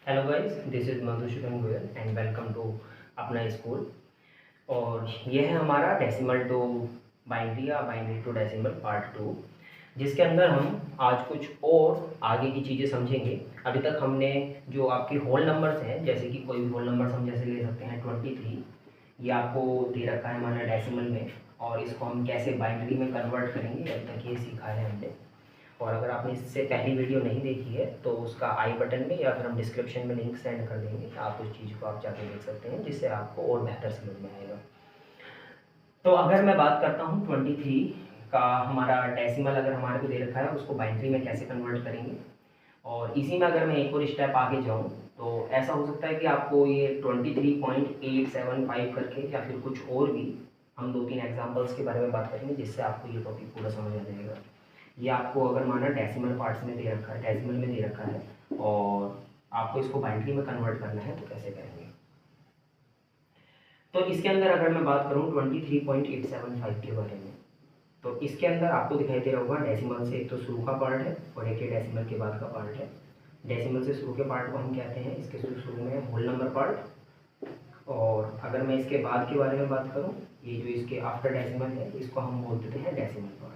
Hello guys, this is Madhusudan Goyal and welcome to अपना school. और ये है हमारा डेसिमल टू बाइनरी या बाइनरी टू डेसिमल पार्ट 2, जिसके अंदर हम आज कुछ और आगे की चीज़ें समझेंगे। अभी तक हमने जो आपके होल नंबर्स हैं, जैसे कि कोई भी होल नंबर्स हम जैसे ले सकते हैं 23, ये आपको दे रखा है हमारा डेसिमल में, और इसको हम कैसे बाइनरी में कन्वर्ट करेंगे अभी तक ये सीखा है हमने। और अगर आपने इससे पहली वीडियो नहीं देखी है तो उसका आई बटन में या फिर हम डिस्क्रिप्शन में लिंक सेंड कर देंगे, आप उस चीज़ को आप जाके देख सकते हैं, जिससे आपको और बेहतर समझ में आएगा। तो अगर मैं बात करता हूँ 23 का, हमारा डेसिमल अगर हमारे को दे रखा है, उसको बाइनरी में कैसे कन्वर्ट करेंगे। और इसी में अगर मैं एक और स्टेप आगे जाऊँ तो ऐसा हो सकता है कि आपको ये 23.875 करके या फिर कुछ और भी, हम 2-3 एग्जाम्पल्स के बारे में बात करेंगे, जिससे आपको ये टॉपिक पूरा समझ आ जाएगा। ये आपको अगर माना डेसिमल पार्ट्स में दे रखा है, डेसिमल में दे रखा है, और आपको इसको बाइनरी में कन्वर्ट करना है, तो कैसे करेंगे। तो इसके अंदर अगर मैं बात करूँ 23.875 के बारे में, तो इसके अंदर आपको दिखाई दे रहा होगा डेसिमल से एक तो शुरू का पार्ट है और एक डेसिमल के बाद का पार्ट है। डेसिमल से शुरू के पार्ट को हम कहते हैं, इसके शुरू में होल नंबर पार्ट। और अगर मैं इसके बाद के बारे में बात करूँ, ये जो इसके आफ्टर डेसिमल है, इसको हम बोल देते हैं डेसिमल पार्ट।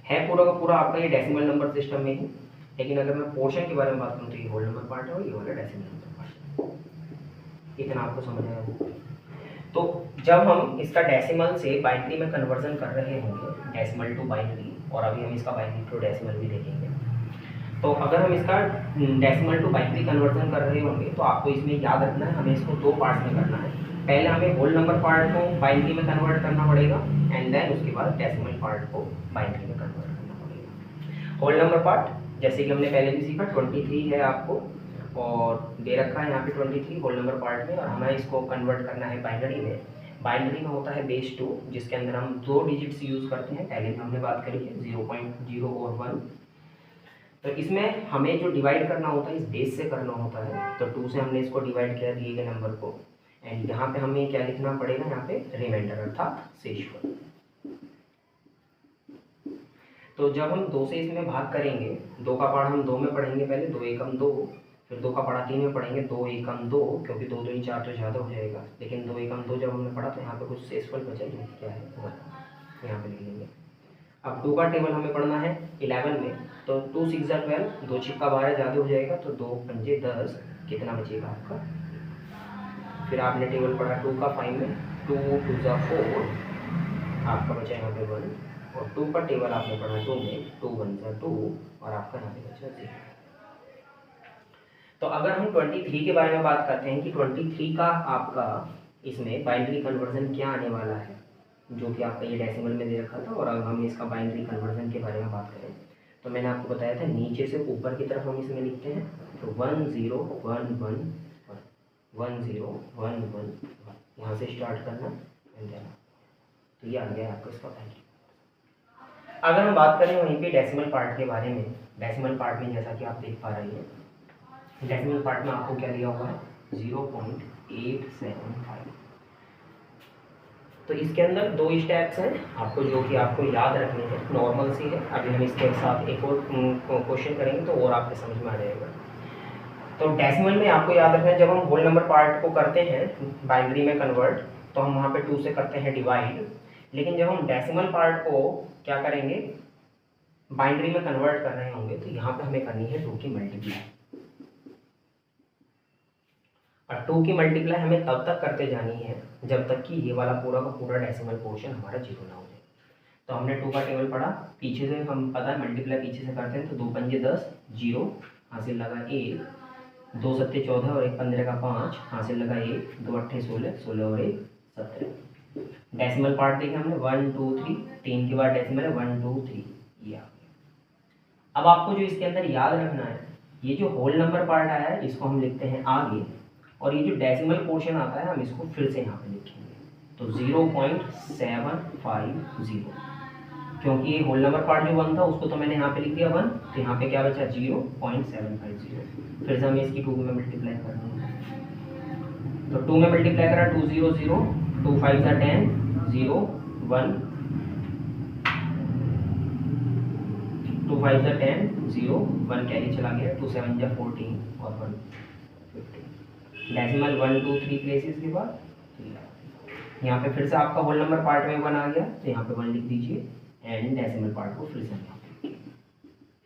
है पूरा का पूरा आपका ये डेसिमल नंबर सिस्टम में ही, लेकिन अगर मैं पोर्शन के बारे में बात करूँ तो ये होल नंबर पार्ट है और ये वाला डेसिमल नंबर पार्ट है। इतना आपको समझ आया। तो जब हम इसका डेसिमल से बाइनरी में कन्वर्जन कर रहे होंगे, डेसिमल टू बाइनरी, और अभी हम इसका बाइनरी टू डेसिमल भी देखेंगे, तो अगर हम इसका डेसिमल टू बाइनरी कन्वर्जन कर रहे होंगे तो आपको इसमें याद रखना है, हमें इसको 2 पार्ट्स में करना है। पहले हमें होल नंबर पार्ट को बाइनरी में कन्वर्ट करना पड़ेगा, एंड देन उसके बाद डेसिमल पार्ट को बाइनरी में कन्वर्ट करना पड़ेगा। होल नंबर पार्ट जैसे कि हमने पहले भी सीखा 23 है आपको, और दे रखा है यहाँ पे 23 होल नंबर पार्ट में, और हमें इसको कन्वर्ट करना है बाइनरी में। बाइनरी में होता है बेस 2, जिसके अंदर हम 2 डिजिट्स यूज़ करते हैं। पहले भी हमने बात करी है 0.0 और 1। तो इसमें हमें जो डिवाइड करना होता है, इस बेस से करना होता है। तो 2 से हमने इसको डिवाइड किया दिए गए नंबर को, एंड यहाँ पे हमें क्या लिखना पड़ेगा, यहाँ पे रिमाइंडर अर्थात शेषफल। तो जब हम 2 से इसमें भाग करेंगे, 2 का पार्ट हम 2 में पढ़ेंगे, पहले 2 एकम 2, फिर 2 का पढ़ा 3 में पढ़ेंगे, 2 एकम 2, क्योंकि 2 2 4 तो ज़्यादा हो जाएगा, लेकिन 2 एकम 2 जब हमने पढ़ा तो यहाँ पे कुछ शेषफल बचा, जो क्या है 1, यहाँ पे लिख लेंगे। अब 2 का टेबल हमें पढ़ना है 11 में, तो 2 6 12, 2 छिक्का 12 ज़्यादा हो जाएगा, तो 2 पंजे 10, कितना बचेगा आपका। फिर आपने टेबल पढ़ा 2 का 5 में, 2 2 4, आपका बचा यहाँ पे 1, और 2 का टेबल आपने पढ़ा 2 में, 2 1 2, और आपका यहाँ पे बचा 0। तो अगर हम 23 के बारे में बात करते हैं कि 23 का आपका इसमें बाइनरी कन्वर्जन क्या आने वाला है, जो कि आपका ये डेसिमल में दे रखा था, और अब हम इसका बाइनरी कन्वर्जन के बारे में बात करें तो मैंने आपको बताया था नीचे से ऊपर की तरफ हम इसमें लिखते हैं, तो 1 0 1 1 1 0 1 1 यहाँ से स्टार्ट करना, एंड देन तो ये आ गया आपको इसका बाइनरी। अगर हम बात करें वहीं पे डेसिमल पार्ट के बारे में, डेसिमल पार्ट में जैसा कि आप देख पा रहे हैं, डेसिमल पार्ट में आपको क्या दिया हुआ है 0.875। तो इसके अंदर 2 स्टेप्स हैं आपको, जो कि आपको याद रखने हैं, नॉर्मल सी है। अभी हम इसके साथ एक और क्वेश्चन करेंगे तो और आपके समझ में आ जाएगा। तो डेसिमल में आपको याद रखना है, जब हम होल नंबर पार्ट को करते हैं बाइनरी में कन्वर्ट, तो हम वहाँ पे 2 से करते हैं डिवाइड, लेकिन जब हम डेसिमल पार्ट को क्या करेंगे, बाइनरी में कन्वर्ट कर रहे होंगे, तो यहाँ पे हमें करनी है 2 की मल्टीप्लाई। और 2 की मल्टीप्लाई हमें तब तक करते जानी है जब तक कि ये वाला पूरा का पूरा डेसिमल पोर्शन हमारा 0 ना हो जाए। तो हमने 2 का टेबल पढ़ा, पीछे से हम पता है मल्टीप्लाई पीछे से करते हैं, तो 2 पंजे 10, 0 हासिल लगा 1, 2 सत्ते 14 और 1 15 का 5 हासिल लगा 1, 2 अट्ठे 16, 16 और 1 17। डेसिमल पार्ट देखें हमने 1 2 3, 3 के बाद डेसिमल है 1 2 3, ये आ गया। अब आपको जो इसके अंदर याद रखना है, ये जो होल नंबर पार्ट आया है इसको हम लिखते हैं आगे, और ये जो डेसिमल पोर्शन आता है हम इसको फिर से यहाँ पे लिखेंगे, तो 0.750, क्योंकि ये होल नंबर पार्ट जो 1 था उसको तो मैंने यहाँ पे लिख दिया 1, तो यहाँ पे क्या बचा 0.750। फिर से हमें इसकी 2 में मल्टीप्लाई करना है, तो 2 में मल्टीप्लाई करा 2 0 0, 2 5 10, 0 1 2 5 जा 10, 0 1 कैरी चला गया, 2 7 जा 14 और 1 15। डेसिमल 1 2 3 प्लेसेस के बाद यहाँ पे फिर से आपका होल नंबर पार्ट में 1 आ गया, तो यहाँ पे 1 लिख दीजिए एंड डेसिमल पार्ट को फिर से यहाँ पे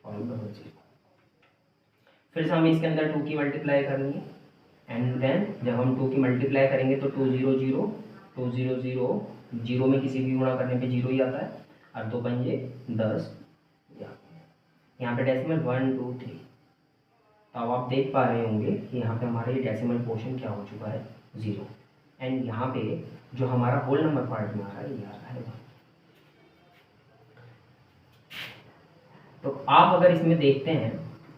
फॉलो करो। फिर से हमें इसके अंदर 2 की मल्टीप्लाई करनी है एंड देन जब हम 2 की मल्टीप्लाई करेंगे तो 2 0 0 2 0 0 जीरो में किसी भी गुणा करने पे 0 ही आता है और 2 पंजे 10। यहाँ पे डेसिमल 1 2 3। तो अब आप देख पा रहे होंगे कि यहाँ पे हमारा ये डेसिमल पोर्शन क्या हो चुका है 0 एंड यहाँ पे जो हमारा होल नंबर पार्ट में आ रहा है ये आ रहा है 1। तो आप अगर इसमें देखते हैं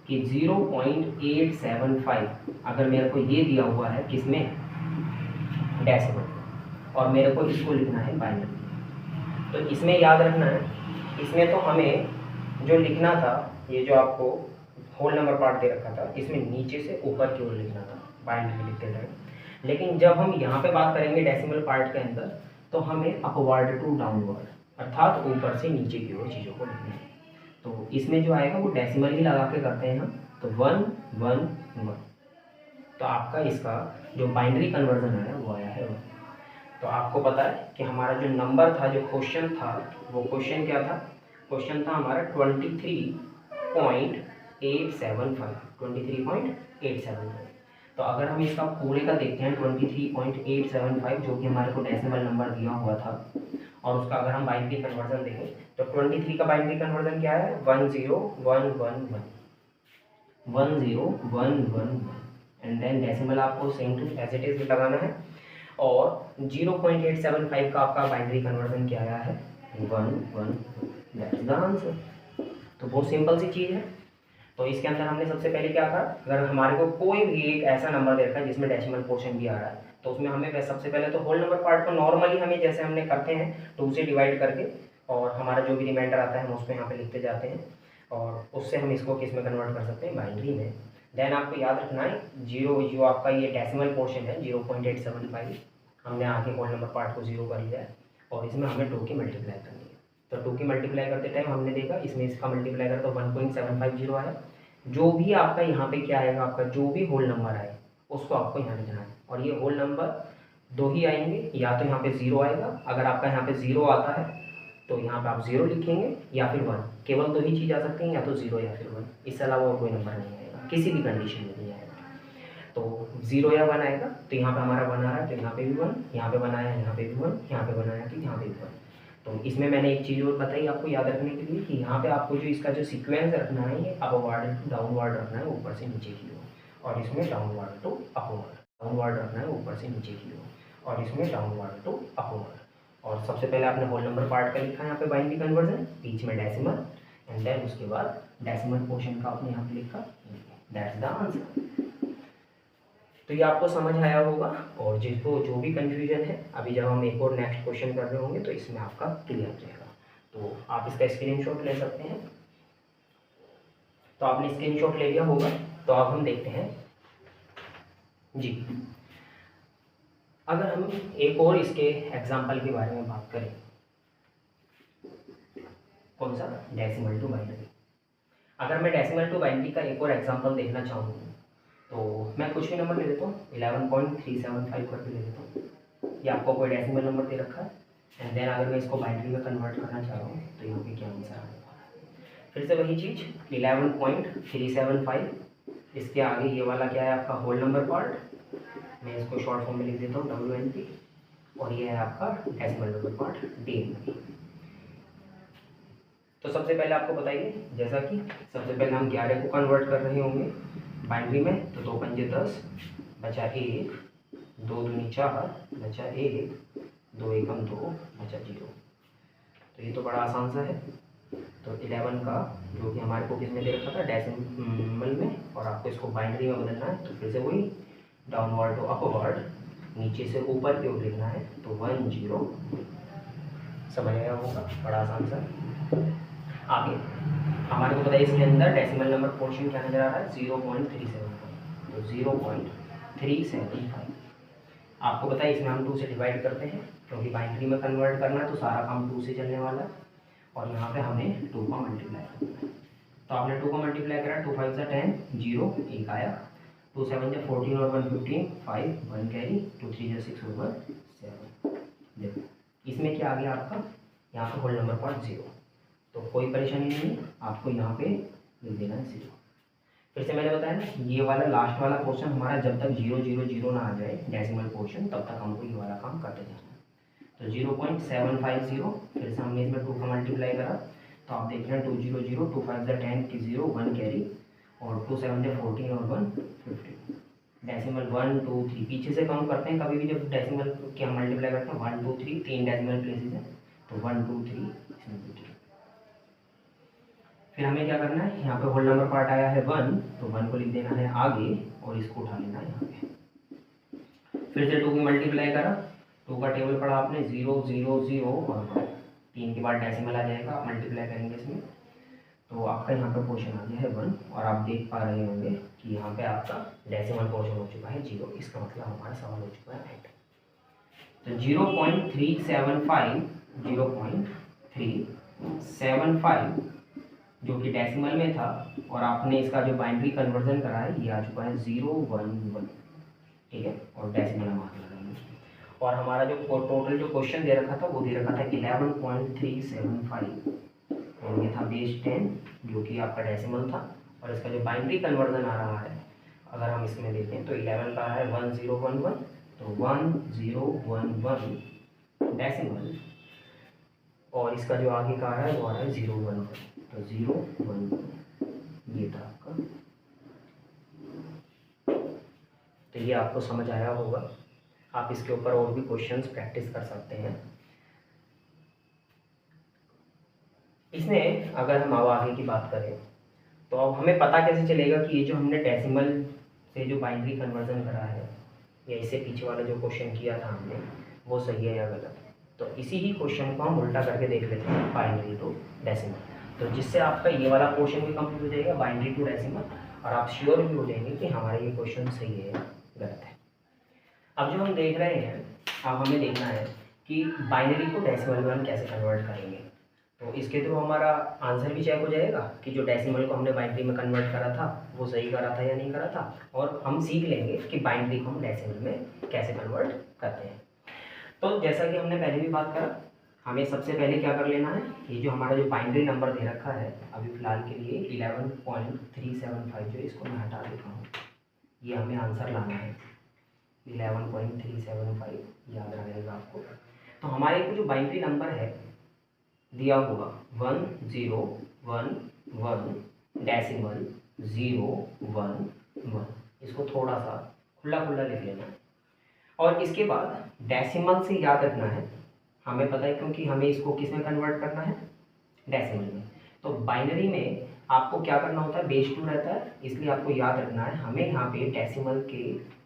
कि 0.875 अगर मेरे को ये दिया हुआ है किसमें डेसिमल और मेरे को इसको लिखना है बाइनरी, तो इसमें याद रखना है, इसमें तो हमें जो लिखना था ये जो आपको होल नंबर पार्ट दे रखा था इसमें नीचे से ऊपर की ओर लिखना था बाइनरी लिखते टाइम, लेकिन जब हम यहाँ पे बात करेंगे डेसिमल पार्ट के अंदर तो हमें अपवर्ड टू डाउनवर्ड अर्थात ऊपर से नीचे की ओर चीज़ों को लिखना है। तो इसमें जो आएगा वो डेसिमल ही लगा के करते हैं हम, तो 1 1 1। तो आपका इसका जो बाइनरी कन्वर्जन आया वो आया है 1। तो आपको पता है कि हमारा जो नंबर था, जो क्वेश्चन था, वो क्वेश्चन क्या था, क्वेश्चन था हमारा 23.875। तो अगर हम इसका पूरे का देखते हैं 23.875 जो कि हमारे को डेसिमल नंबर दिया हुआ था और उसका अगर हम बाइनरी कन्वर्जन देखें तो 23 का बाइनरी कन्वर्जन क्या है 10111 एंड देन डेसिमल आपको same to as it is लगाना है और 0.875 का आपका बाइनरी कन्वर्जन क्या आया है 1 1। That's the answer. तो बहुत सिंपल सी चीज़ है। तो इसके अंदर हमने सबसे पहले क्या कहा, अगर हमारे को कोई भी एक ऐसा नंबर दे रखा है जिसमें डेसिमल पोर्शन भी आ रहा है तो उसमें हमें सबसे पहले तो होल नंबर पार्ट को नॉर्मली हमें जैसे हमने करते हैं 2 से डिवाइड करके और हमारा जो भी रिमाइंडर आता है हम उसको यहाँ पे लिखते जाते हैं और उससे हम इसको किस में कन्वर्ट कर सकते हैं बाइनरी में। देन आपको याद रखना है जो आपका ये डेसिमल पोर्शन है 0.875 हमने आगे होल नंबर पार्ट को 0 कर लिया है और इसमें हमें 2 की मल्टीप्लाई करनी है। तो 2 की मल्टीप्लाई करते टाइम हमने देखा इसमें इसका मल्टीप्लाई करा तो 1.750 आया। जो भी आपका यहाँ पे क्या आएगा, आपका जो भी होल नंबर आए उसको आपको यहाँ लिखना है और ये होल नंबर 2 ही आएंगे, या तो यहाँ पे 0 आएगा, अगर आपका यहाँ पे 0 आता है तो यहाँ पे आप 0 लिखेंगे या फिर 1, केवल 2 ही चीज़ आ सकती हैं, या तो 0 या फिर 1, इससे अलावा और कोई नंबर नहीं आएगा, किसी भी कंडीशन में नहीं आएगा। तो 0 या 1 आएगा तो यहाँ पे हमारा 1 आ रहा है तो यहाँ पे भी 1, यहाँ पे 1 आया यहाँ पे भी 1, यहाँ पे 1 आया तो यहाँ पे भी 1। तो इसमें मैंने एक चीज़ और बताई आपको याद रखने के लिए कि यहाँ पे आपको जो इसका जो सीक्वेंस रखना है ये अपवर्ड टू डाउनवर्ड रखना है ऊपर से नीचे की ओर, और इसमें डाउनवर्ड टू अपवर्ड, डाउनवर्ड रखना है ऊपर से नीचे की ओर और इसमें डाउनवर्ड टू अपवर्ड। और सबसे पहले आपने होल नंबर पार्ट का लिखा है यहाँ पे बाइनरी कन्वर्जन, बीच में डेसिमल एंड देन उसके बाद डेसिमल पोर्शन का आपने यहाँ पे लिखा, दैट्स द आंसर। तो ये आपको समझ आया होगा और जिसको जो भी कंफ्यूजन है अभी जब हम एक और नेक्स्ट क्वेश्चन कर रहे होंगे तो इसमें आपका क्लियर हो जाएगा। तो आप इसका स्क्रीनशॉट ले सकते हैं। तो आपने स्क्रीनशॉट ले लिया होगा। तो अब हम देखते हैं जी, अगर हम एक और इसके एग्जाम्पल के बारे में बात करें, कौन सा, डेसिमल टू बाइनरी। अगर मैं डेसिमल टू बाइनरी का एक और एग्जाम्पल देखना चाहूँ तो मैं कुछ भी नंबर ले लेता हूँ, 11.375 करके ले लेता हूँ। ये आपको कोई डेसिमल नंबर दे रखा है एंड देन अगर मैं इसको बाइनरी में कन्वर्ट करना चाह रहा हूँ तो यहाँ पे क्या आंसर आएगा। फिर से वही चीज़ 11.375, इसके आगे ये वाला क्या है आपका होल नंबर पार्ट, मैं इसको शॉर्ट फॉर्म में लिख देता हूँ WNP, और ये है आपका डेसिमल नंबर पार्ट DNP। तो सबसे पहले आपको बताइए, जैसा कि सबसे पहले हम 11 को कन्वर्ट कर रहे होंगे बाइनरी में, तो 2 पंजे 10 बचा 1, 2 दूनी 4 बचा 1, 2 एकम 2 बचा 0। तो ये तो बड़ा आसान सा है। तो 11 का जो कि हमारे को किसमें दे रखा था, डेसिमल में, और आपको इसको बाइनरी में बदलना है। तो फिर से वही डाउनवर्ड टू अपवर्ड, नीचे से ऊपर की ओर लिखना है, तो 1 0। समझ आया होगा, बड़ा आसान सा। आगे हमारे को बताइए इसके अंदर डेसिमल नंबर पोर्शन क्या नजर आ रहा है, 0.375। तो 0.375 आपको बताइए इसमें हम 2 से डिवाइड करते हैं क्योंकि बाइनरी में कन्वर्ट करना है तो सारा काम 2 से चलने वाला है, और यहाँ पे हमें 2 का मल्टीप्लाई करना है। तो आपने 2 को मल्टीप्लाई करा, 2 5 10, 0 1 आया, 2 7 14 और 1 15, 5 1 कैरी, 2 3 6 और 1 7। देखो इसमें क्या आ गया आपका, यहाँ पे होल नंबर पार्ट 0, तो कोई परेशानी नहीं है, आपको यहाँ पे लिख देना है 0। फिर से मैंने बताया ना, ये वाला लास्ट वाला पोर्शन हमारा जब तक 0 0 0 ना आ जाए डेसिमल पोर्शन, तब तक हमको ये वाला काम करते जाना है। तो 0.750, फिर से हमने इसमें 2 का मल्टीप्लाई करा, तो आप देख रहे हैं 2 0 0, 2 5 10 की 0 1 कैरी, और 2 7 14 और 1 15। डेसिमल 1 2 3 पीछे से काउंट करते हैं, कभी भी जब डेसिमल के हम मल्टीप्लाई करते हैं 1 2 3 3 डेसिमल प्लेसेस हैं, तो 1 2 3 इसमें 2 3। फिर हमें क्या करना है, यहाँ पे होल नंबर पार्ट आया है 1, तो 1 को लिख देना है आगे और इसको उठा लेना है यहाँ पे। फिर से 2 की मल्टीप्लाई करा, 2 का टेबल पढ़ा आपने 0 0 0 और 3 के बाद डेसिमल आ जाएगा, आप मल्टीप्लाई करेंगे इसमें, तो आपका यहाँ पे पोर्शन आ गया है 1, और आप देख पा रहे होंगे कि यहाँ पे आपका डेसिमल पोर्शन हो चुका है 0। इसका मतलब हमारा सवाल हो चुका है एंड। तो 0.375 जो कि डेसिमल में था, और आपने इसका जो बाइनरी कन्वर्जन करा है ये आ चुका है 011, ठीक है, और डेसिमल हम आगे लगाएंगे। और हमारा जो टोटल जो क्वेश्चन दे रखा था वो दे रखा था 11.375, और ये था बेस 10 जो कि आपका डेसिमल था, और इसका जो बाइनरी कन्वर्जन आ रहा है अगर हम इसमें देखें तो 11 का है 1011, तो 1011 डेसिमल, और इसका जो आगे का है वो आ रहा है 011, तो 011 ये था आपका। तो ये आपको समझ आया होगा, आप इसके ऊपर और भी क्वेश्चंस प्रैक्टिस कर सकते हैं। इसमें अगर हम अब आगे की बात करें तो अब हमें पता कैसे चलेगा कि ये जो हमने डेसिमल से जो बाइनरी कन्वर्जन करा है या इससे पीछे वाला जो क्वेश्चन किया था हमने वो सही है या गलत है। तो इसी ही क्वेश्चन को हम उल्टा करके देख लेते हैं, बाइनरी टू डेसिमल, तो जिससे आपका ये वाला पोर्शन भी कंप्लीट हो जाएगा बाइनरी टू डेसिमल, और आप श्योर भी हो जाएंगे कि हमारा ये क्वेश्चन सही है या गलत है। अब जो हम देख रहे हैं, अब हमें देखना है कि बाइनरी को डेसिमल में हम कैसे कन्वर्ट करेंगे। तो इसके थ्रू हमारा आंसर भी चेक हो जाएगा कि जो डेसिमल को हमने बाइनरी में कन्वर्ट करा था वो सही करा था या नहीं करा था, और हम सीख लेंगे कि बाइनरी को हम डेसिमल में कैसे कन्वर्ट करते हैं। तो जैसा कि हमने पहले भी बात करा, हमें सबसे पहले क्या कर लेना है, ये जो हमारा जो बाइनरी नंबर दे रखा है अभी फ़िलहाल के लिए 11.375, जो इसको मैं हटा देता हूँ, ये हमें आंसर लाना है 11.375, याद रहेगा आपको। तो हमारे को जो बाइनरी नंबर है दिया हुआ 1011 डेसिमल 011, इसको थोड़ा सा खुला खुला लिख लेना है, और इसके बाद डेसिमल से याद रखना है, हमें पता है क्योंकि हमें इसको किस में कन्वर्ट करना है, डेसिमल में। तो बाइनरी में आपको क्या करना होता है, बेस 2 रहता है, इसलिए आपको याद रखना है हमें यहाँ पे डेसिमल के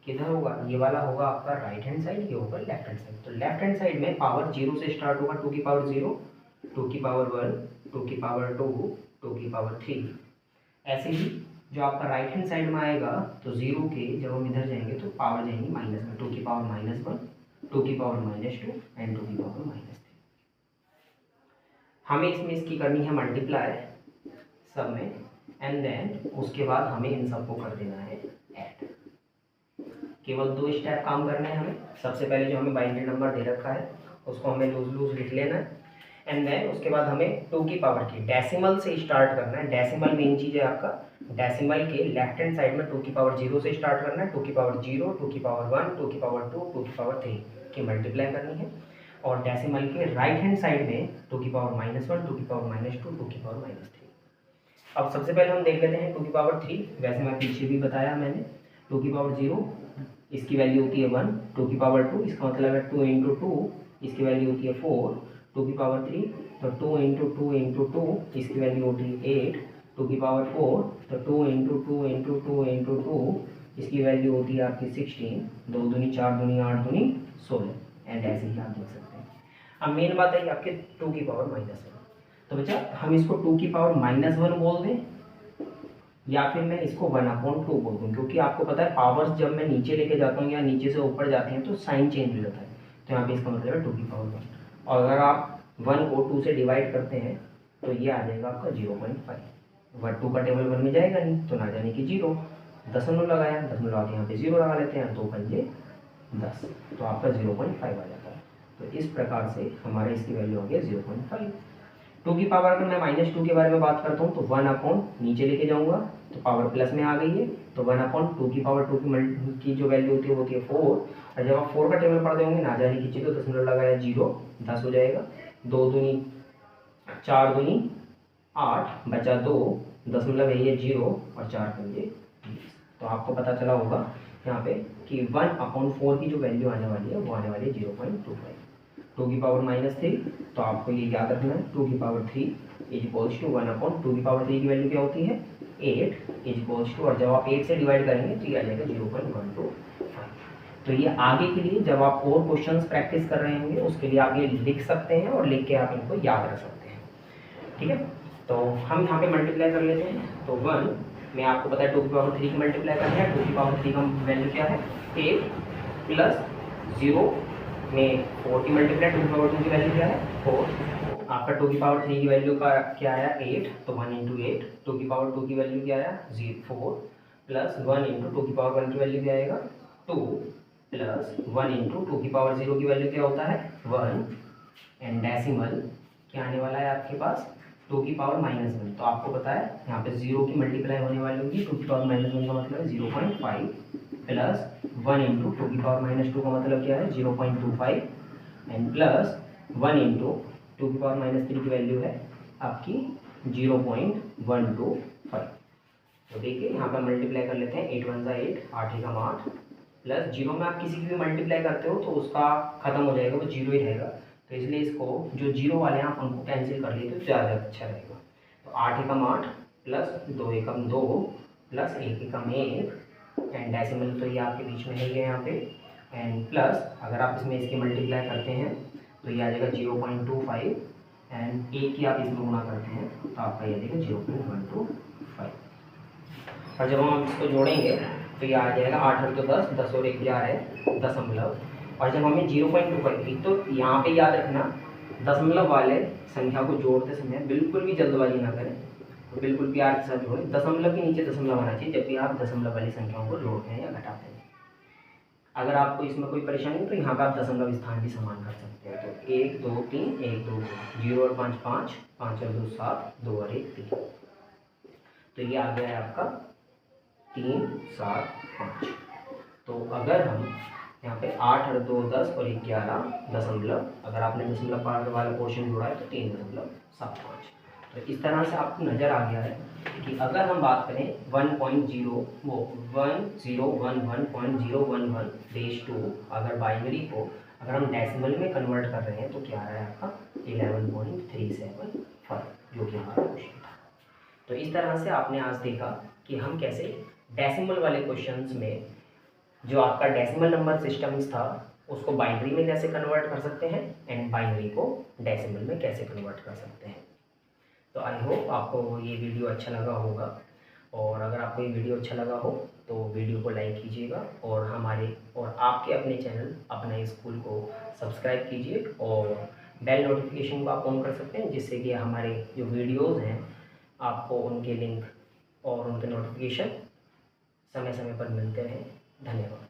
किधर होगा, ये वाला होगा आपका राइट हैंड साइड, ये होगा लेफ्ट हैंड साइड। तो लेफ्ट हैंड साइड में पावर 0 से स्टार्ट होगा, 2 की पावर 0, 2 की पावर 1, 2 की पावर 2, 2 की पावर 3। ऐसे ही जो आपका राइट हैंड साइड में आएगा तो 0 के जब हम इधर जाएंगे तो पावर जाएंगी माइनस में, 2 की पावर -1, 2 की पावर -2 एंड 2 की पावर -3। हमें इसमें इसकी करनी है मल्टीप्लाई सब में, एंड देन उसके बाद हमें इन सबको कर देना है ऐड। केवल 2 स्टेप काम करने हैं हमें। सबसे पहले जो हमें बाइनरी नंबर दे रखा है उसको हमें लूज लिख लेना है, एंड देन उसके बाद हमें 2 की पावर की डेसिमल से स्टार्ट करना है। डेसिमल मेन चीज़ है आपका, डेसिमल के लेफ्ट हैंड साइड में 2 की पावर 0 से स्टार्ट करना है, 2 की पावर 0, 2 की पावर 1, 2 की पावर 2, 2 की पावर 3 की मल्टीप्लाई करनी है, और डेसिमल के राइट हैंड साइड में 2 की पावर -1, 2 की पावर -2, 2 की पावर -3। अब सबसे पहले हम देख लेते हैं 2 की पावर 3, वैसे मैं पीछे भी बताया मैंने। 2 की पावर 0 इसकी वैल्यू होती है 1, 2 की पावर 2 इसका मतलब है 2 × 2 इसकी वैल्यू होती है 4, 2 की पावर 3 तो 2 × 2 × 2 इसकी वैल्यू होती है 8, 2 की पावर 4 तो 2 × 2 × 2 × 2 इसकी वैल्यू होती है आपकी 16, 2 दूनी 4 दूनी 8 दूनी 16, एंड ऐसे ही आप देख सकते हैं। अब मेन बात है कि आपके 2 की पावर -1, तो बच्चा हम इसको 2 की पावर -1 बोल दें या फिर मैं इसको 1/2 बोल दूँ, क्योंकि आपको पता है पावर्स जब मैं नीचे लेके जाता हूँ या नीचे से ऊपर जाती हैं तो साइन चेंज हो जाता है, तो यहाँ पे इसका मतलब है 2 की पावर 1। और अगर आप 1 को 2 से डिवाइड करते हैं तो ये आ जाएगा आपका 0.5, टू का टेबल 1 में जाएगा नहीं, तो ना जाने की 0, दशमलव लगाया, दशमलव आके यहाँ पे 0 लगा लेते हैं, 2 पंजे 10, तो आपका 0.5 आ जाता है। तो इस प्रकार से हमारे इसकी वैल्यू हो गया 0.5। 2 की पावर अगर मैं -2 के बारे में बात करता हूँ तो 1 अपॉन नीचे लेके जाऊँगा तो पावर प्लस में आ गई है, तो 1 अपॉन 2 की पावर 2 की जो वैल्यू होती है वो होती है 4, और जब आप 4 का टेबल पढ़ देंगे ना जाने की चीज़, तो दशमलव लगाया 0, 10 हो जाएगा, 2 दूनी 4 दूनी 8 बचा 2, दशमलव है ये 0 और 4 पंजे 20। तो आपको पता चला होगा यहाँ पे कि 1 अपॉन 4 की जो वैल्यू आने वाली है वो आने वाली है 0.25। 2 की पावर -3, तो आपको ये याद रखना है 2 की power 3 is equals to 1 upon 2 की पावर 3 की वैल्यू क्या होती है 8 इज इक्वल्स टू, और जब आप 8 से डिवाइड करेंगे तो ये आ जाएगा 0.125। तो ये आगे के लिए जब आप और क्वेश्चंस प्रैक्टिस कर रहे होंगे उसके लिए आप ये लिख सकते हैं और लिख के आप इनको याद रख सकते हैं। ठीक है, तो हम यहाँ पे मल्टीप्लाई कर लेते हैं। तो 1 में आपको पता है 2 की पावर 3 की मल्टीप्लाई करना है, 2 की पावर 3 का वैल्यू क्या है 8 प्लस 0 में 4 की मल्टीप्लाई 2 की पावर 2 की वैल्यू क्या है 4, आपका 2 की पावर 3 की वैल्यू का क्या आया 8, तो 1 इंटू 8, 2 की पावर 2 की वैल्यू क्या आया 4 प्लस 1 इंटू 2 की पावर 1 की वैल्यू क्या आएगा 2 प्लस 1 इंटू 2 की पावर 0 की वैल्यू क्या होता है 1 एंड डेसिमल क्या आने वाला है आपके पास 2 की पावर -1। तो आपको पता है यहाँ पे 0 की मल्टीप्लाई होने वाली होगी 2 की पावर -1 का मतलब है 0.5 प्लस 1 इंटू 2 की पावर -2 का मतलब क्या है 0.25 एंड प्लस 1 इंटू 2 की पावर -3 की वैल्यू है आपकी 0.125। तो देखिए यहाँ पर मल्टीप्लाई कर लेते हैं 8 1 8, 8 एकम 8 प्लस 0 में आप किसी की भी मल्टीप्लाई करते हो तो उसका खत्म हो जाएगा, वो 0 ही रहेगा, तो इसलिए इसको जो 0 वाले हैं आप उनको कैंसिल कर लिए तो ज़्यादा अच्छा रहेगा। तो 8 एकम 8 plus 2 Ekam 2 plus 1 Ekam 1 and decimal तो ये आपके बीच में है यहाँ पे, एंड प्लस अगर आप इसमें इसकी मल्टीप्लाई करते हैं तो ये आ जाएगा 0.25 एंड 1 की आप इसमें गुणा करते हैं तो आपका ये आ जाएगा 0.125, और जब हम इसको जोड़ेंगे तो ये आ जाएगा 8 और 2 10, 10 और 1 11 है दशमलव, और जब हमें 0.25 तो यहाँ पे याद रखना दशमलव वाले संख्या को जोड़ते समय बिल्कुल भी जल्दबाजी ना करें, तो बिल्कुल प्यार के साथ जोड़ें, दशमलव के नीचे दशमलव आना चाहिए जब भी आप दशमलव वाली संख्याओं को जोड़ते हैं या घटाते हैं। अगर आपको इसमें कोई परेशानी हो तो यहाँ पर आप दशमलव स्थान भी समान कर सकते हैं, तो 1 2 3 1 2 0 और 5 5, 5 और 2 7, 2 और 1 3, तो ये आ गया है आपका 3 7 5। तो अगर हम यहाँ पे 8 और 2 10 और 1 11 दशमलव, अगर आपने दशमलव पावर वाला पोर्शन जोड़ा है तो 3.75। तो इस तरह से आपको नज़र आ गया है कि अगर हम बात करें 1011.011.011/2 अगर बाइनरी को अगर हम डेसिमल में कन्वर्ट कर रहे हैं तो क्या आ रहा है आपका 11.375, जो कि हमारा क्वेश्चन था। तो इस तरह से आपने आज देखा कि हम कैसे डेसिमल वाले क्वेश्चंस में जो आपका डेसिमल नंबर सिस्टम था उसको बाइनरी में कैसे कन्वर्ट कर सकते हैं एंड बाइनरी को डेसिमल में कैसे कन्वर्ट कर सकते हैं। तो आई होप आपको ये वीडियो अच्छा लगा होगा, और अगर आपको ये वीडियो अच्छा लगा हो तो वीडियो को लाइक कीजिएगा और हमारे और आपके अपने चैनल अपना स्कूल को सब्सक्राइब कीजिए और बेल नोटिफिकेशन को आप ऑन कर सकते हैं, जिससे कि हमारे जो वीडियोज़ हैं आपको उनके लिंक और उनके नोटिफिकेशन समय समय पर मिलते रहें। धन्यवाद।